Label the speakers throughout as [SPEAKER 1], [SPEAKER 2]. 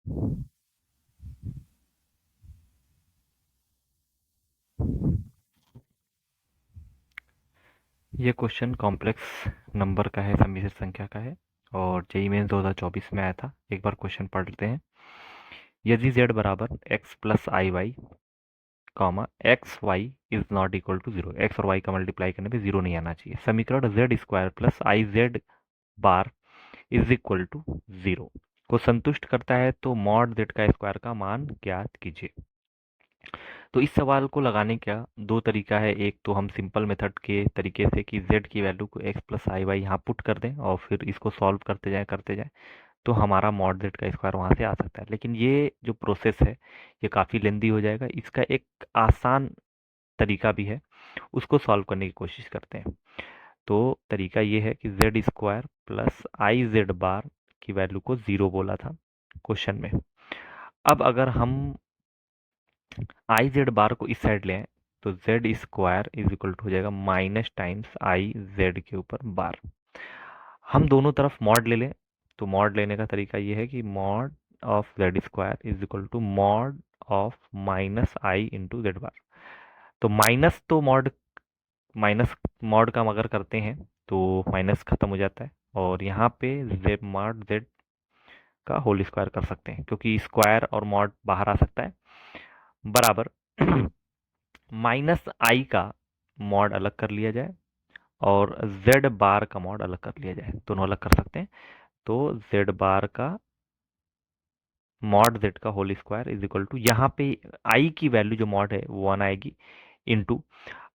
[SPEAKER 1] ये question complex number का है, सम्मिश्र संख्या का है और जेईई मेंस 2024 में आया था। एक बार क्वेश्चन पढ़ लेते हैं। यदि z बराबर x plus i y comma x y is not equal to zero, x और वाई का मल्टीप्लाई करने पे जीरो नहीं आना चाहिए। समीकरण z square plus I Z bar is equal to zero को संतुष्ट करता है तो मॉड z का स्क्वायर का मान ज्ञात कीजिए। तो इस सवाल को लगाने का दो तरीका है। एक तो हम सिंपल मेथड के तरीके से कि z की वैल्यू को x प्लस आई वाई यहाँ पुट कर दें और फिर इसको सॉल्व करते जाएं तो हमारा मॉड z का स्क्वायर वहाँ से आ सकता है। लेकिन ये जो प्रोसेस है ये काफ़ी लेंदी हो जाएगा। इसका एक आसान तरीका भी है, उसको सॉल्व करने की कोशिश करते हैं। तो तरीका ये है कि Z square plus I Z bar की वैल्यू को ज़ीरो बोला था क्वेश्चन में। अब अगर हम आई जेड बार को इस साइड ले आए तो z square is equal to हो जाएगा माइनस टाइम्स आई जेड के ऊपर बार। हम दोनों तरफ मॉड ले लें तो मॉड लेने का तरीका ये है कि mod of Z square is equal to mod of minus I into Z bar. तो माइनस तो मॉड माइनस मॉड का हम अगर करते हैं तो माइनस खत्म हो जाता है और यहाँ पे जेड मॉड जेड का होल स्क्वायर कर सकते हैं क्योंकि स्क्वायर और मॉड बाहर आ सकता है बराबर माइनस आई का मॉड अलग कर लिया जाए और जेड बार का मॉड अलग कर लिया जाए, दोनों अलग कर सकते हैं। तो जेड बार का मॉड जेड का whole square is equal to यहाँ पे आई की वैल्यू जो मॉड है वो वन आएगी इंटू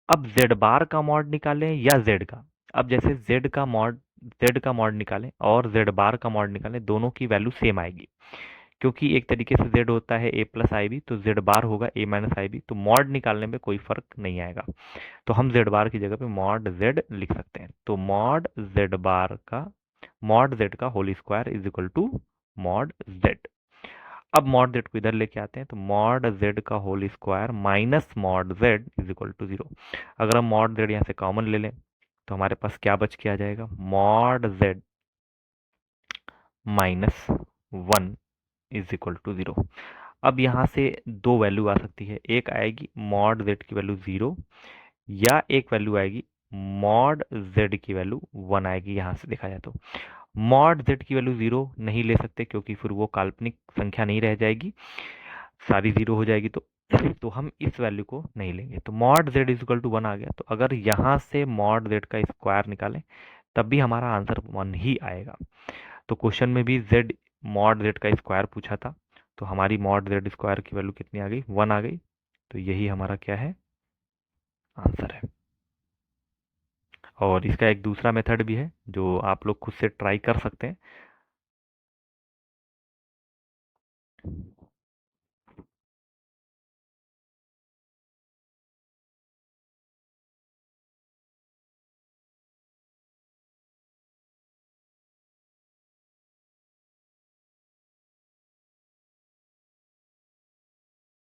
[SPEAKER 1] अब जेड बार का मॉड निकालें या जेड का। अब जैसे जेड का मॉड निकालें और जेड बार का मॉड निकालें, दोनों की वैल्यू सेम आएगी क्योंकि एक तरीके से जेड होता है ए प्लस आई बी तो जेड बार होगा ए माइनस आई बी, तो मॉड निकालने में कोई फर्क नहीं आएगा। तो हम जेड बार की जगह पे मॉड जेड लिख सकते हैं। तो मॉड जेड का whole square is equal to mod z. अब मॉड जेड को इधर लेके आते हैं तो मॉड जेड का whole square minus mod Z is equal to zero. अगर हम मॉड जेड यहाँ से कॉमन ले लें तो हमारे पास क्या बच के आ जाएगा, mod z minus one is equal to zero. अब यहाँ से दो वैल्यू आ सकती है, एक आएगी मॉड जेड की वैल्यू जीरो या एक वैल्यू आएगी मॉड जेड की वैल्यू वन आएगी। यहाँ से देखा जाए तो मॉड जेड की वैल्यू जीरो नहीं ले सकते क्योंकि फिर वो काल्पनिक संख्या नहीं रह जाएगी, सारी जीरो हो जाएगी। तो हम इस वैल्यू को नहीं लेंगे। तो mod Z is equal to one आ गया। तो अगर यहाँ से मॉड जेड का स्क्वायर निकालें तब भी हमारा आंसर वन ही आएगा। तो क्वेश्चन में भी जेड मॉड जेड का स्क्वायर पूछा था तो हमारी मॉड जेड स्क्वायर की वैल्यू कितनी आ गई, वन आ गई। तो यही हमारा क्या है, आंसर है। और इसका एक दूसरा मेथड भी है जो आप लोग खुद से ट्राई कर सकते हैं।